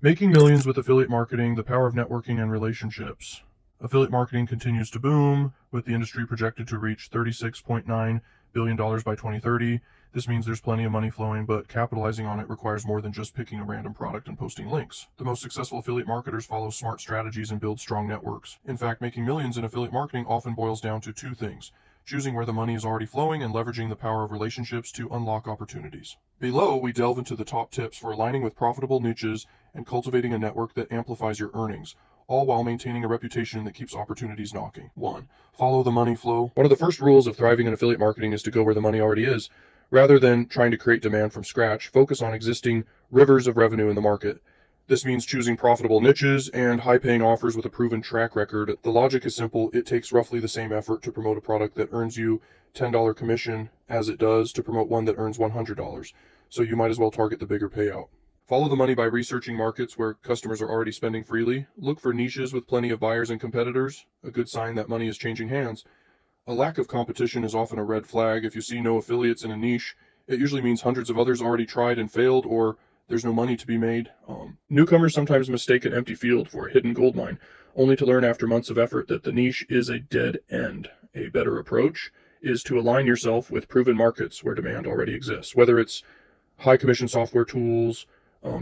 Making millions with affiliate marketing, the power of networking and relationships. Affiliate marketing continues to boom, with the industry projected to reach $36.9 billion by 2030. This means there's plenty of money flowing, but capitalizing on it requires more than just picking a random product and posting links. The most successful affiliate marketers follow smart strategies and build strong networks. In fact, making millions in affiliate marketing often boils down to two things: choosing where the money is already flowing and leveraging the power of relationships to unlock opportunities. Below, we delve into the top tips for aligning with profitable niches and cultivating a network that amplifies your earnings, all while maintaining a reputation that keeps opportunities knocking. 1. Follow the money flow. One of the first rules of thriving in affiliate marketing is to go where the money already is. Rather than trying to create demand from scratch, focus on existing rivers of revenue in the market. This means choosing profitable niches and high-paying offers with a proven track record. The logic is simple. It takes roughly the same effort to promote a product that earns you $10 commission as it does to promote one that earns $100. So you might as well target the bigger payout. Follow the money by researching markets where customers are already spending freely. Look for niches with plenty of buyers and competitors, a good sign that money is changing hands. A lack of competition is often a red flag. If you see no affiliates in a niche, it usually means hundreds of others already tried and failed, or there's no money to be made. Newcomers sometimes mistake an empty field for a hidden gold mine, only to learn after months of effort that the niche is a dead end. A better approach is to align yourself with proven markets where demand already exists, whether it's high commission software tools,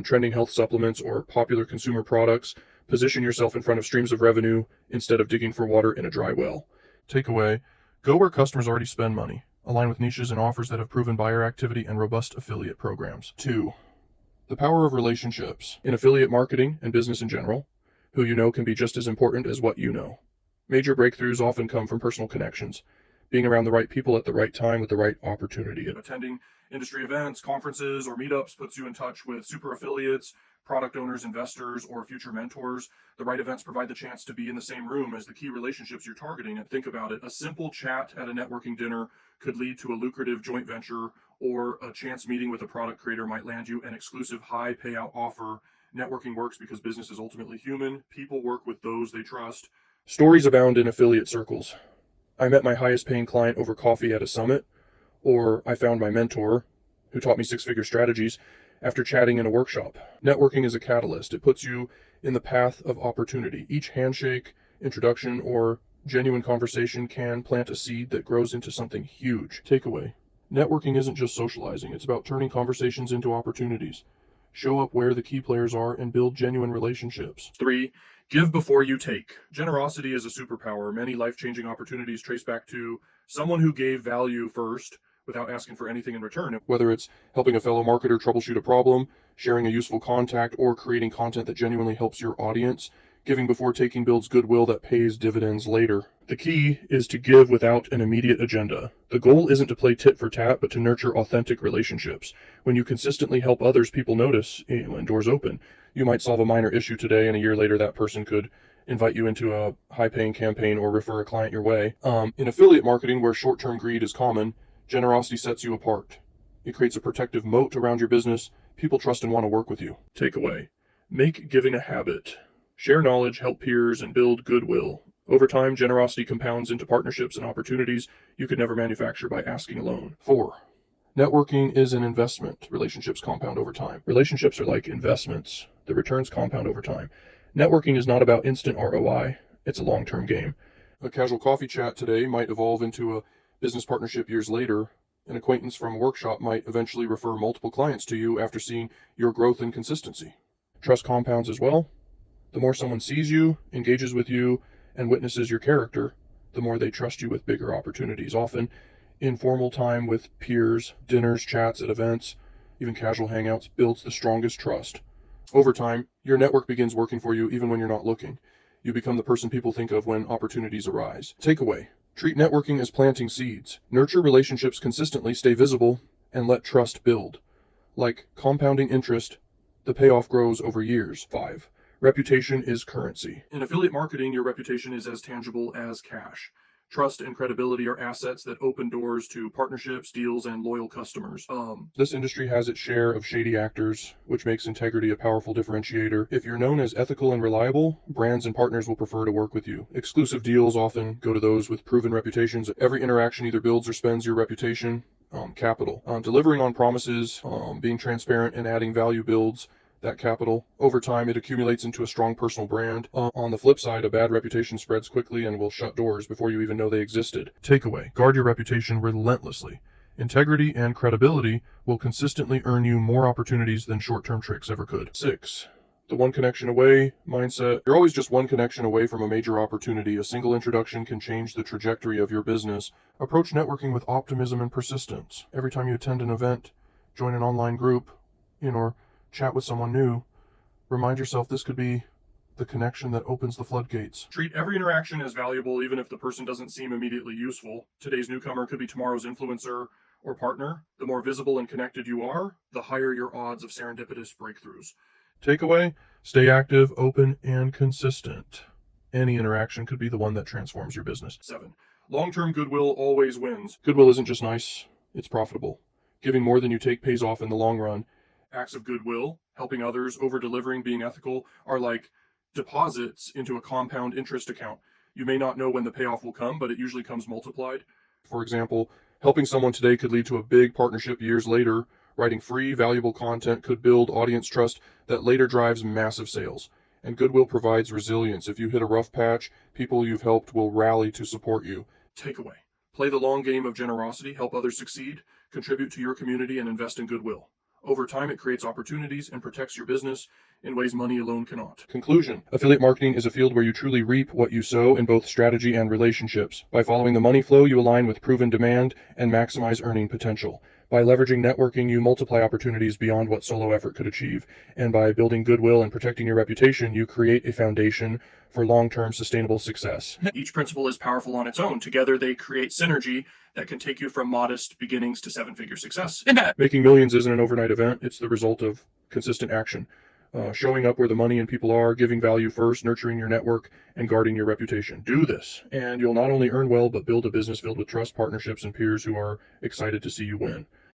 trending health supplements, or popular consumer products. Position yourself in front of streams of revenue instead of digging for water in a dry well. Takeaway: go where customers already spend money. Align with niches and offers that have proven buyer activity and robust affiliate programs. 2. The power of relationships. In affiliate marketing and business in general, who you know can be just as important as what you know. Major breakthroughs often come from personal connections, being around the right people at the right time with the right opportunity. Attending industry events, conferences, or meetups puts you in touch with super affiliates, product owners, investors, or future mentors. The right events provide the chance to be in the same room as the key relationships you're targeting. And think about it, a simple chat at a networking dinner could lead to a lucrative joint venture, or a chance meeting with a product creator might land you an exclusive high payout offer. Networking works because business is ultimately human. People work with those they trust. Stories abound in affiliate circles. I met my highest paying client over coffee at a summit, or I found my mentor, who taught me six-figure strategies, after chatting in a workshop. Networking is a catalyst. It puts you in the path of opportunity. Each handshake, introduction, or genuine conversation can plant a seed that grows into something huge. Takeaway: networking isn't just socializing. It's about turning conversations into opportunities. Show up where the key players are and build genuine relationships. 3. Give before you take. Generosity is a superpower. Many life-changing opportunities trace back to someone who gave value first without asking for anything in return. Whether it's helping a fellow marketer troubleshoot a problem, sharing a useful contact, or creating content that genuinely helps your audience, giving before taking builds goodwill that pays dividends later. The key is to give without an immediate agenda. The goal isn't to play tit for tat, but to nurture authentic relationships. When you consistently help others, people notice, and doors open. You might solve a minor issue today, and a year later that person could invite you into a high-paying campaign or refer a client your way. In affiliate marketing, where short-term greed is common, generosity sets you apart. It creates a protective moat around your business. People trust and want to work with you. Takeaway: make giving a habit. Share knowledge, help peers, and build goodwill. Over time, generosity compounds into partnerships and opportunities you could never manufacture by asking alone. 4. Networking is an investment. Relationships compound over time. Relationships are like investments. The returns compound over time. Networking is not about instant ROI. It's a long-term game. A casual coffee chat today might evolve into a business partnership years later. An acquaintance from a workshop might eventually refer multiple clients to you after seeing your growth and consistency. Trust compounds as well. The more someone sees you, engages with you, and witnesses your character, the more they trust you with bigger opportunities. Often, informal time with peers, dinners, chats at events, even casual hangouts builds the strongest trust. Over time, your network begins working for you even when you're not looking. You become the person people think of when opportunities arise. Takeaway: treat networking as planting seeds. Nurture relationships consistently, stay visible, and let trust build. Like compounding interest, the payoff grows over years. 5. Reputation is currency. In affiliate marketing, your reputation is as tangible as cash. Trust and credibility are assets that open doors to partnerships, deals, and loyal customers. This industry has its share of shady actors, which makes integrity a powerful differentiator. If you're known as ethical and reliable, brands and partners will prefer to work with you. Exclusive deals often go to those with proven reputations. Every interaction either builds or spends your reputation capital. Delivering on promises, being transparent, and adding value builds that capital. Over time, it accumulates into a strong personal brand. On the flip side, a bad reputation spreads quickly and will shut doors before you even know they existed. Takeaway: guard your reputation relentlessly. Integrity and credibility will consistently earn you more opportunities than short-term tricks ever could. 6. The one connection away mindset. You're always just one connection away from a major opportunity. A single introduction can change the trajectory of your business. Approach networking with optimism and persistence. Every time you attend an event, join an online group, or chat with someone new, remind yourself this could be the connection that opens the floodgates. Treat every interaction as valuable, even if the person doesn't seem immediately useful. Today's newcomer could be tomorrow's influencer or partner. The more visible and connected you are, the higher your odds of serendipitous breakthroughs. Takeaway: stay active, open, and consistent. Any interaction could be the one that transforms your business. 7. Long-term goodwill always wins. Goodwill isn't just nice, it's profitable. Giving more than you take pays off in the long run. Acts of goodwill, helping others, over-delivering, being ethical, are like deposits into a compound interest account. You may not know when the payoff will come, but it usually comes multiplied. For example, helping someone today could lead to a big partnership years later. Writing free, valuable content could build audience trust that later drives massive sales. And goodwill provides resilience. If you hit a rough patch, people you've helped will rally to support you. Takeaway: play the long game of generosity, help others succeed, contribute to your community, and invest in goodwill. Over time, it creates opportunities and protects your business in ways money alone cannot. Conclusion: affiliate marketing is a field where you truly reap what you sow in both strategy and relationships. By following the money flow, you align with proven demand and maximize earning potential. By leveraging networking, you multiply opportunities beyond what solo effort could achieve. And by building goodwill and protecting your reputation, you create a foundation for long-term sustainable success. Each principle is powerful on its own. Together, they create synergy that can take you from modest beginnings to seven-figure success. Making millions isn't an overnight event. It's the result of consistent action. Showing up where the money and people are, giving value first, nurturing your network, and guarding your reputation. Do this, and you'll not only earn well, but build a business filled with trust, partnerships, and peers who are excited to see you win.